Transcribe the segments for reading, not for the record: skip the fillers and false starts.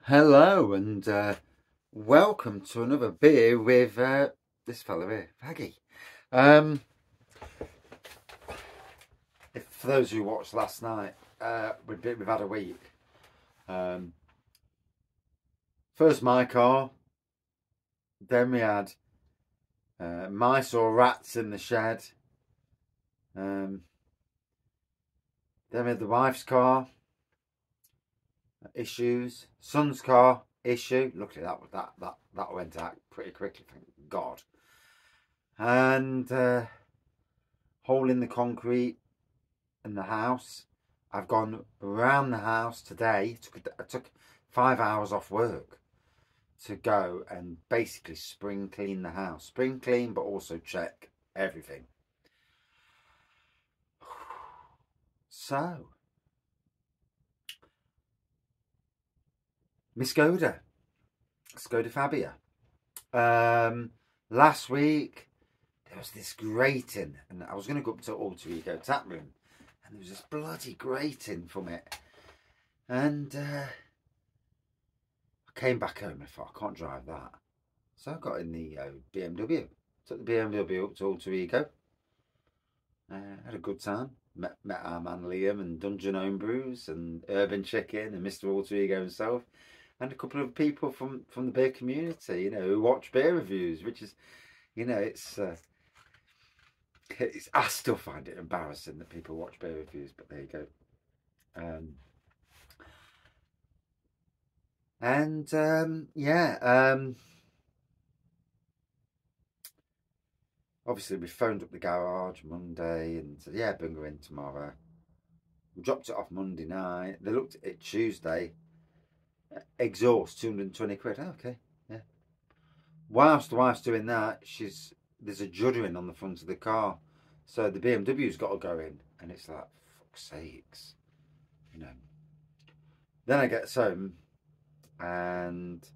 Hello and welcome to another beer with this fella here, Wraggy. For those who watched last night, we've had a week. First my car, then we had mice or rats in the shed, then we had the wife's car. Issues, son's car issue. Luckily that went out pretty quickly, thank God. And hole in the concrete in the house. I've gone around the house today. I took 5 hours off work to go and basically spring clean the house. Spring clean, but also check everything. So Miss Skoda Fabia. Last week there was this grating, and I was going to go up to Alter Ego tap room, and there was this bloody grating from it. And I came back home and I thought, I can't drive that. So I got in the BMW, took the BMW up to Alter Ego. Had a good time. Met our man Liam and Dungeon Homebrews and Urban Chicken and Mr. Alter Ego himself. And a couple of people from the beer community, you know, who watch beer reviews, which is, you know, it's I still find it embarrassing that people watch beer reviews, but there you go. Obviously we phoned up the garage Monday and said, yeah, bring her in tomorrow. We dropped it off Monday night. They looked at it Tuesday. Exhaust, 220 quid. Oh, okay, yeah. Whilst the wife's doing that, there's a juddering on the front of the car, so the BMW's got to go in, and it's like, fuck's sakes, you know. Then I get home, and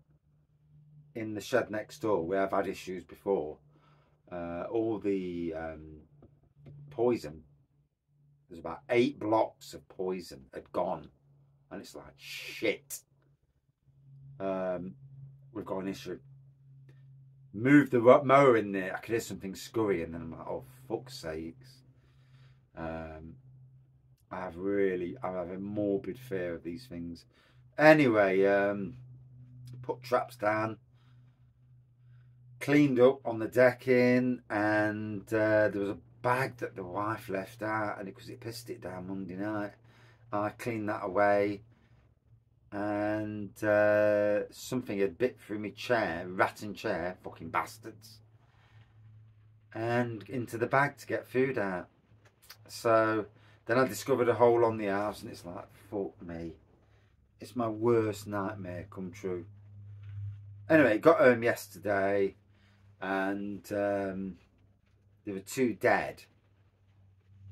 in the shed next door, we have had issues before. All the poison, there's about 8 blocks of poison had gone, and it's like, shit. We've got an issue. Moved the mower in there. I could hear something scurrying, and I'm like, oh, fuck's sakes. I have a morbid fear of these things. Anyway, put traps down, cleaned up on the decking, and there was a bag that the wife left out, and because it pissed it down Monday night, I cleaned that away. And something had bit through my chair, ratting chair, fucking bastards, and into the bag to get food out. So then I discovered a hole on the house, and it's like, fuck me, it's my worst nightmare come true. Anyway, got home yesterday, and there were 2 dead.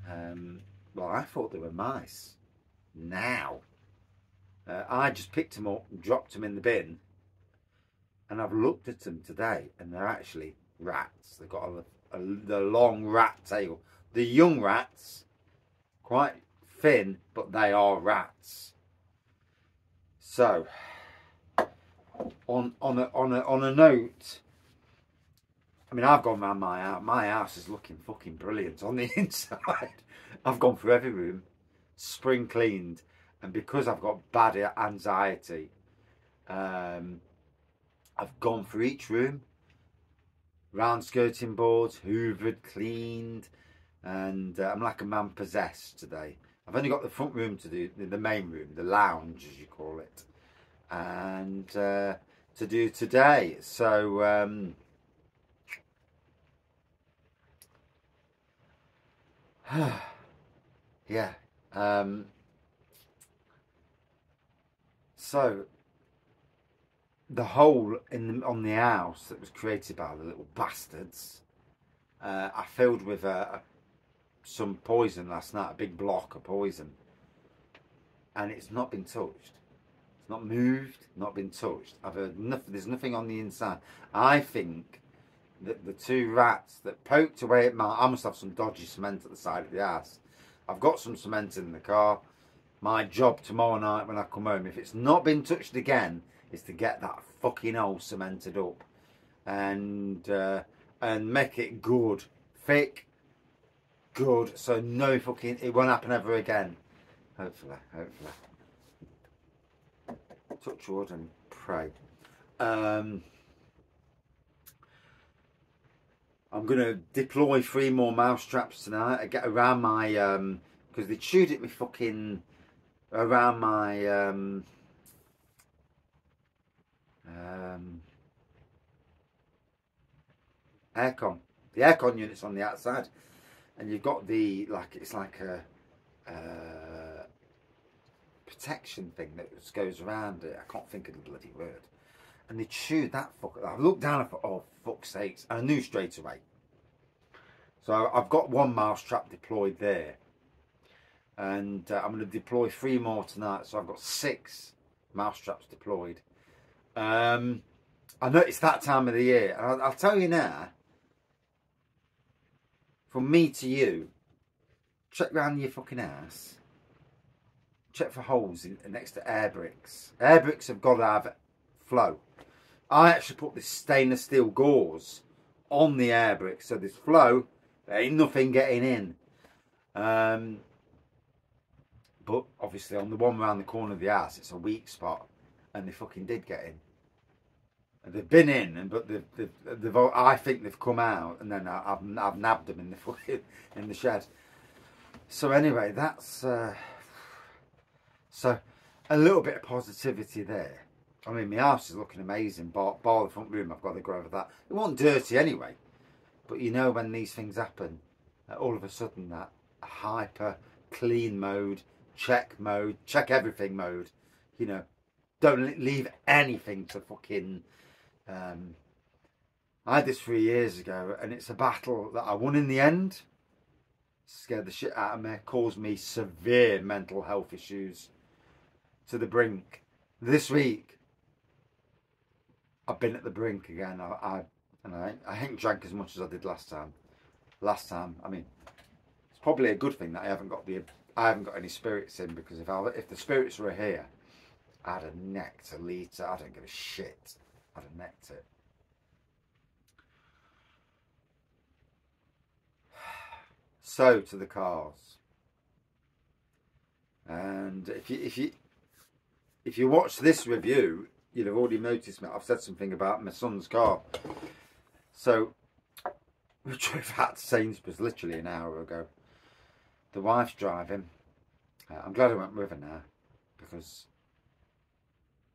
Well, I thought they were mice. Now I just picked them up and dropped them in the bin, and I've looked at them today, and they're actually rats. They've got the long rat tail. The young rats, quite thin, but they are rats. So, on a note, I mean, I've gone round my house. My house is looking fucking brilliant on the inside. I've gone through every room, spring cleaned. And because I've got bad anxiety, I've gone through each room, round skirting boards, hoovered, cleaned, and I'm like a man possessed today. I've only got the front room to do, the main room, the lounge as you call it, and to do today. So yeah. So the hole on the house that was created by the little bastards, I filled with some poison last night, a big block of poison, and it's not been touched. It's not moved, not been touched. I've heard nothing. There's nothing on the inside. I think that the 2 rats that poked away at I must have some dodgy cement at the side of the house. I've got some cement in the car. My job tomorrow night when I come home, if it's not been touched again, is to get that fucking hole cemented up and make it good, thick, good, so no fucking, it won't happen ever again. Hopefully. Touch wood and pray. I'm going to deploy 3 more mouse traps tonight. I get around my, because they chewed at me fucking, around my, aircon. The aircon unit's on the outside. And you've got the, like, it's like a protection thing that just goes around it. I can't think of the bloody word. And they chewed that fucker. I looked down and thought, oh, fuck's sakes. And I knew straight away. So I've got 1 mouse trap deployed there. And I'm going to deploy 3 more tonight. So I've got 6 mouse traps deployed. I know it's that time of the year. And I'll tell you now, from me to you, check round your fucking ass. Check for holes next to air bricks. Air bricks have got to have flow. I actually put this stainless steel gauze on the air bricks, so there's flow. There ain't nothing getting in. But obviously on the one around the corner of the house, it's a weak spot, and they fucking did get in. And they've been in, but they've I think they've come out, and then I've nabbed them in the shed. So anyway, that's so a little bit of positivity there. I mean, my house is looking amazing, bar the front room. I've got to go over that. It wasn't dirty anyway, but you know when these things happen, all of a sudden that hyper clean mode, check everything mode, you know, don't leave anything to fucking. I had this 3 years ago, and it's a battle that I won in the end. Scared the shit out of me, caused me severe mental health issues to the brink. This week, I've been at the brink again. I ain't drank as much as I did last time. I mean, it's probably a good thing that I haven't got any spirits in, because if the spirits were here, I'd have necked a litre. I don't give a shit. I'd have necked it. So to the cars, and if you watch this review, you'll have already noticed me. I've said something about my son's car. So we drove out to Sainsbury's literally an hour ago. The wife's driving. I'm glad I went with her now, because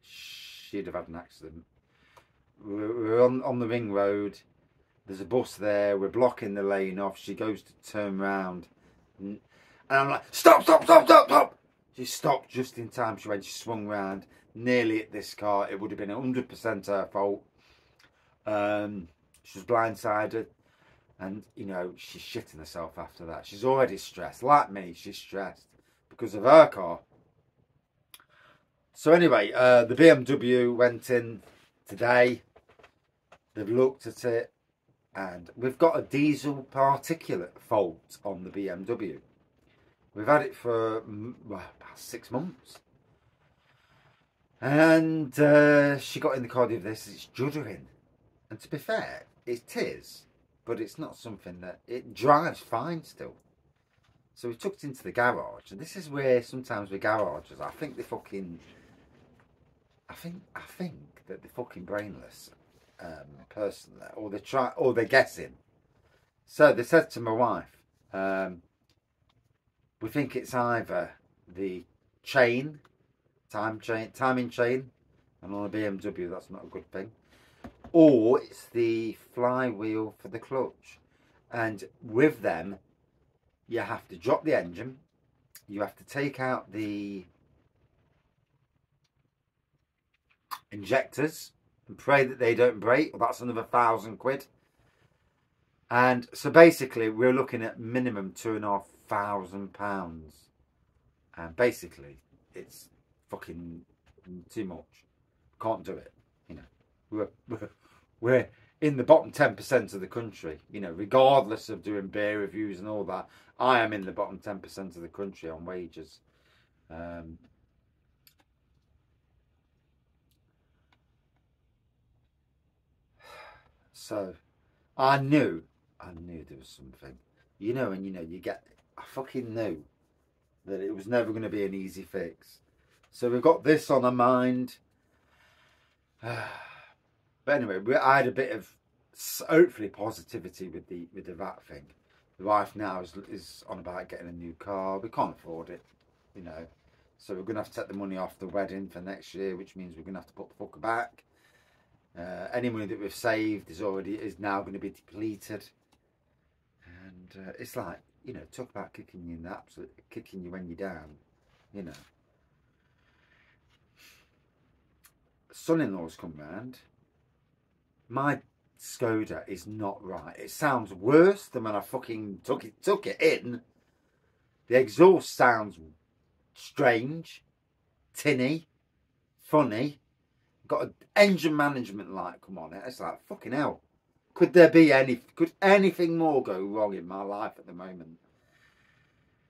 she'd have had an accident. We're on the ring road. There's a bus there. We're blocking the lane off. She goes to turn round, and I'm like, stop! She stopped just in time. She swung round, nearly hit this car. It would have been 100% her fault. She was blindsided, and you know, she's shitting herself after that. She's already stressed, like me. She's stressed because of her car. So anyway, the BMW went in today. They've looked at it, and we've got a diesel particulate fault on the BMW. We've had it for about 6 months. And she got in the car with this, it's juddering. And to be fair, it is, but it's not something that, it drives fine still. So we took it into the garage, and this is where sometimes with garages, I think they fucking, I think that they're fucking brainless. Person there, or they're guessing. So they said to my wife, we think it's either the timing chain, and on a BMW that's not a good thing, or it's the flywheel for the clutch. And with them, you have to drop the engine, you have to take out the injectors and pray that they don't break. Well, that's another £1,000. And so basically we're looking at minimum £2,500, and basically it's fucking too much. Can't do it, you know. We're in the bottom 10% of the country, you know, regardless of doing beer reviews and all that. I am in the bottom 10% of the country on wages. So I knew there was something. You know, and you get, I fucking knew that it was never going to be an easy fix. So we've got this on our mind. But anyway, I had a bit of hopefully positivity with the VAT thing. The wife now is on about getting a new car. We can't afford it, you know. So we're going to have to take the money off the wedding for next year, which means we're going to have to put the fucker back. Any money that we've saved is now going to be depleted. And it's like, you know, talk about kicking you in the absolute, kicking you when you're down, you know. Son-in-law's come round. My Skoda is not right. It sounds worse than when I fucking took it in. The exhaust sounds strange, tinny, funny. Got an engine management light come on it. It's like, fucking hell. Could anything more go wrong in my life at the moment?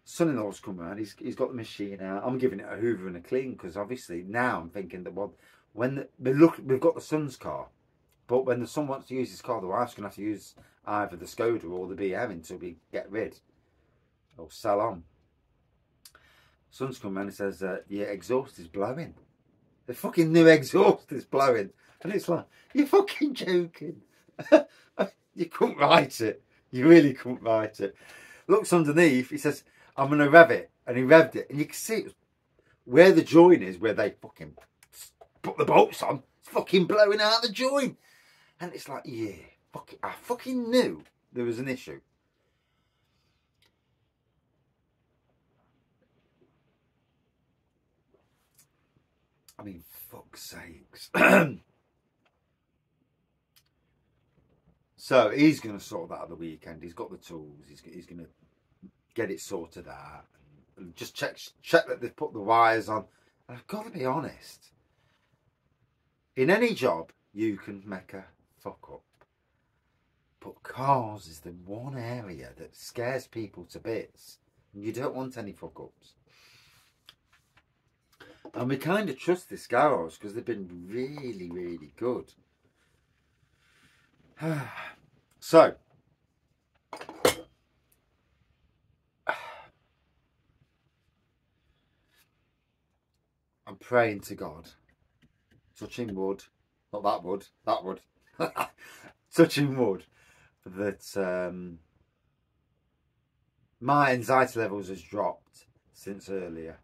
Son-in-law's come around. He's got the machine out. I'm giving it a hoover and a clean because obviously now I'm thinking that, well, we've got the son's car, but when the son wants to use his car, the wife's gonna have to use either the Skoda or the BM until we get rid or sell on. Son's come around and says, your exhaust is blowing. The fucking new exhaust is blowing, and it's like, you're fucking joking. You couldn't write it. You really couldn't write it. Looks underneath. He says, I'm gonna rev it, and he revved it, and you can see it where the join is, where they fucking put the bolts on. It's fucking blowing out the join, and it's like, yeah, I fucking knew there was an issue. I mean, fuck's sakes. So he's going to sort that out the weekend. He's got the tools. He's going to get it sorted out. And just check that they've put the wires on. And I've got to be honest. In any job, you can make a fuck up. But cars is the one area that scares people to bits. And you don't want any fuck ups. And we kind of trust this garage because they've been really, really good. So, I'm praying to God, touching wood, not that wood, that wood, touching wood, that my anxiety levels has dropped since earlier.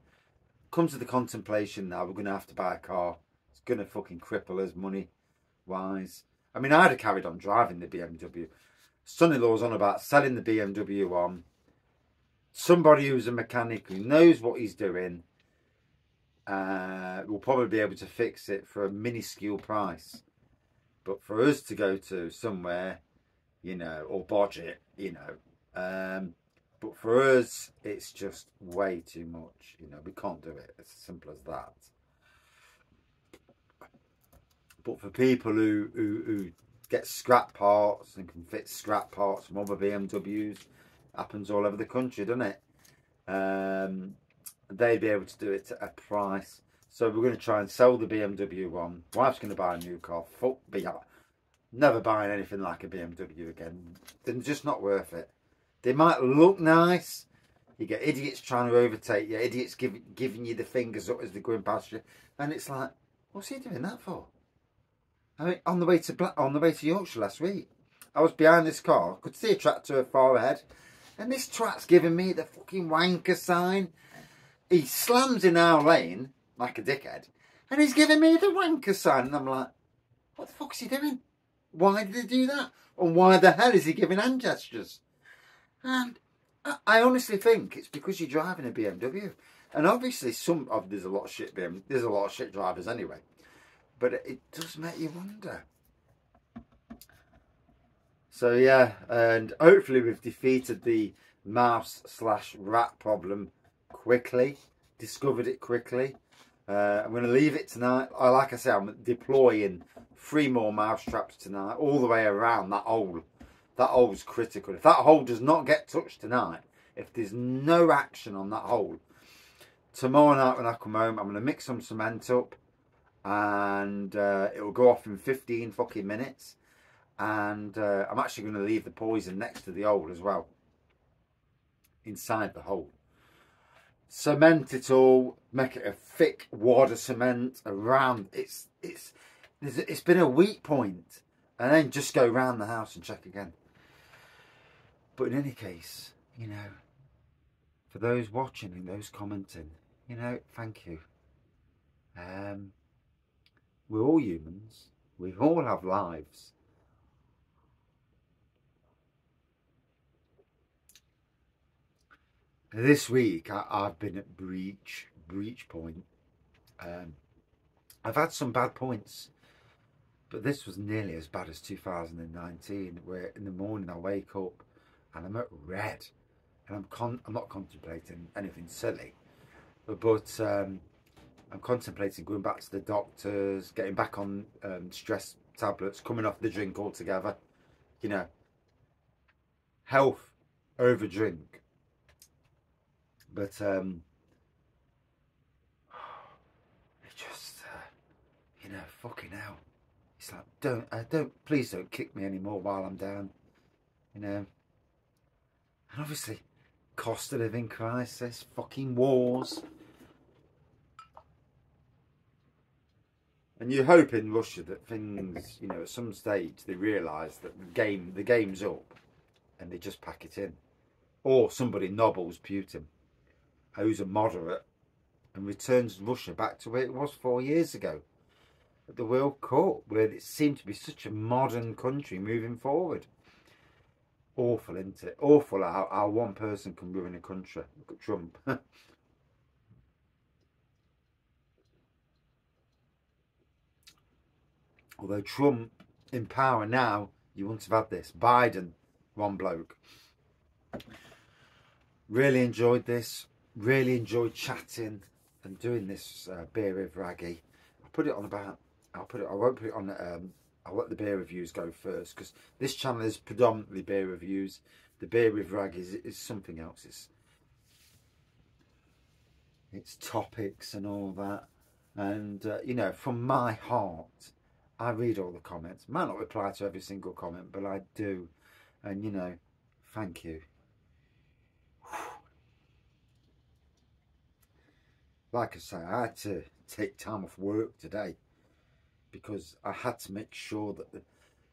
Come to the contemplation now, we're going to have to buy a car. It's going to fucking cripple us money-wise. I mean, I'd have carried on driving the BMW. Son-in-law's on about selling the BMW on. Somebody who's a mechanic who knows what he's doing will probably be able to fix it for a minuscule price. But for us to go to somewhere, you know, or budget, you know, but for us, it's just way too much. You know, we can't do it. It's as simple as that. But for people who get scrap parts and can fit scrap parts from other BMWs, happens all over the country, doesn't it? They'd be able to do it at a price. So we're going to try and sell the BMW one. Wife's going to buy a new car. Fuck me up. Never buying anything like a BMW again. They're just not worth it. They might look nice. You get idiots trying to overtake you. Idiots giving you the fingers up as they're going past you. And it's like, what's he doing that for? I mean, on the way to Yorkshire last week, I was behind this car, could see a tractor far ahead, and this twat's giving me the fucking wanker sign. He slams in our lane like a dickhead, and he's giving me the wanker sign, and I'm like, what the fuck's he doing? Why did he do that? And why the hell is he giving hand gestures? And I honestly think it's because you're driving a BMW, and obviously there's a lot of shit there's a lot of shit drivers anyway. But it does make you wonder. So yeah, and hopefully we've defeated the mouse/rat problem quickly. Discovered it quickly. I'm going to leave it tonight. Like I say, I'm deploying 3 more mouse traps tonight, all the way around that hole. That hole's critical. If that hole does not get touched tonight, if there's no action on that hole, tomorrow night when I come home, I'm going to mix some cement up. And it will go off in 15 fucking minutes, And I'm actually going to leave the poison next to the hole as well, inside the hole. Cement it all, make it a thick wad of cement around. It's been a weak point, and then just go round the house and check again. But in any case, you know, for those watching and those commenting, you know, thank you. We're all humans. We all have lives. This week I've been at breach point. I've had some bad points, but this was nearly as bad as 2019, where in the morning I wake up and I'm at red, and I'm not contemplating anything silly, but I'm contemplating going back to the doctors, getting back on stress tablets, coming off the drink altogether. You know, health over drink. But it just, you know, fucking hell. It's like, please don't kick me anymore while I'm down. You know. And obviously, cost of living crisis, fucking wars. And you hope in Russia that things, you know, at some stage they realise that the game's up, and they just pack it in. Or somebody nobbles Putin, who's a moderate, and returns Russia back to where it was 4 years ago at the World Cup, where it seemed to be such a modern country moving forward. Awful, isn't it? Awful how one person can ruin a country. Look at Trump. Although Trump in power now, you wouldn't have had this. Biden, one bloke. Really enjoyed this. Really enjoyed chatting and doing this beer with Wraggy. I'll put it on about. I won't put it on. I'll let the beer reviews go first, because this channel is predominantly beer reviews. The beer with Wraggy is something else. It's topics and all that. And you know, from my heart, I read all the comments. Might not reply to every single comment, but I do. And you know, thank you. Like I say, I had to take time off work today, because I had to make sure that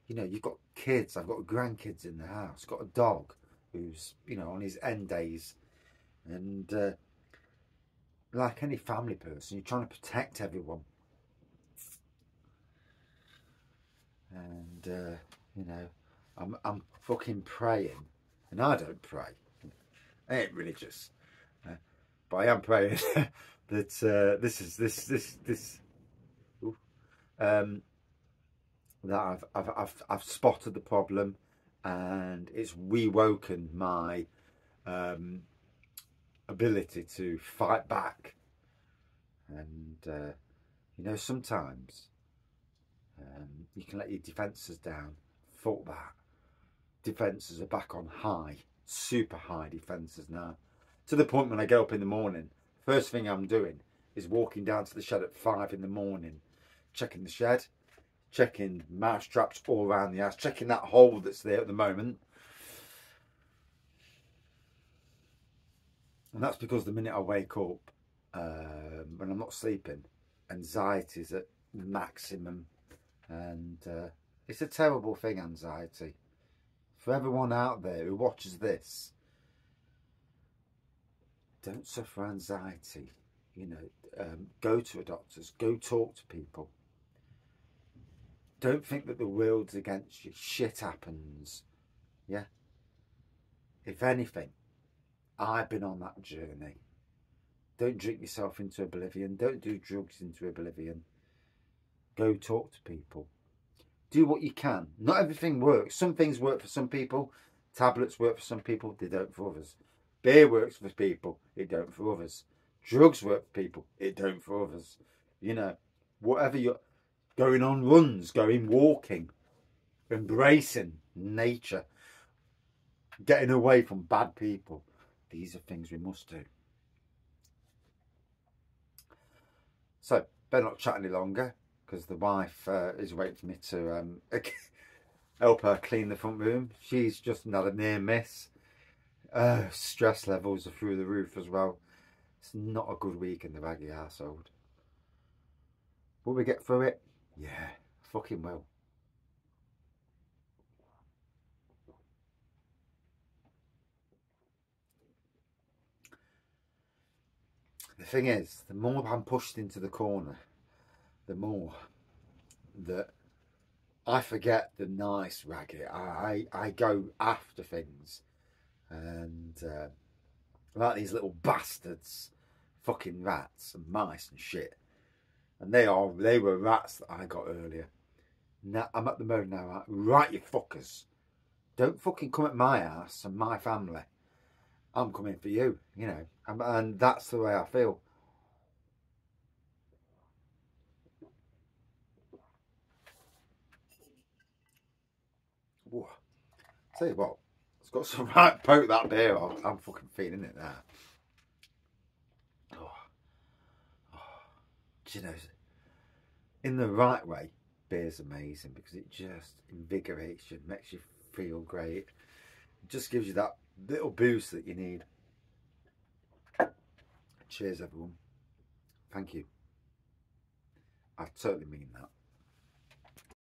you know, you've got kids. I've got grandkids in the house. Got a dog who's, you know, on his end days, and like any family person, you're trying to protect everyone. And you know, I'm fucking praying, and I don't pray. I ain't religious, but I am praying that that I've spotted the problem, and it's rewoken my ability to fight back. And you know, sometimes you can let your defences down. Thought that defences are back on high, super high defences now, to the point when I get up in the morning, first thing I'm doing is walking down to the shed at 5 in the morning, checking the shed, checking mouse traps all around the house, checking that hole that's there at the moment. And that's because the minute I wake up, when I'm not sleeping, anxiety's at maximum. And it's a terrible thing, anxiety. For everyone out there who watches this, don't suffer anxiety. You know, go to a doctor's, go talk to people. Don't think that the world's against you. Shit happens. Yeah. If anything, I've been on that journey. Don't drink yourself into oblivion. Don't do drugs into oblivion. Go talk to people. Do what you can. Not everything works. Some things work for some people. Tablets work for some people. They don't for others. Beer works for people. It don't for others. Drugs work for people. It don't for others. You know, whatever you're going on runs, going walking, embracing nature, getting away from bad people. These are things we must do. So, better not chat any longer, because the wife is waiting for me to help her clean the front room. She's just another near miss. Stress levels are through the roof as well. It's not a good week in the Wraggy household. Will we get through it? Yeah, fucking will. The thing is, the more I'm pushed into the corner, the more that I forget the nice Wraggy. I go after things, and like these little bastards, fucking rats and mice and shit. And they were rats that I got earlier. Now I'm at the mode now. Right, you fuckers, don't fucking come at my house and my family. I'm coming for you, you know, and that's the way I feel. Whoa. Tell you what, it's got some right poke that beer on. I'm fucking feeling it now. Oh. Oh. Do you know, in the right way, beer's amazing because it just invigorates you, makes you feel great. It just gives you that little boost that you need. Cheers, everyone. Thank you. I totally mean that.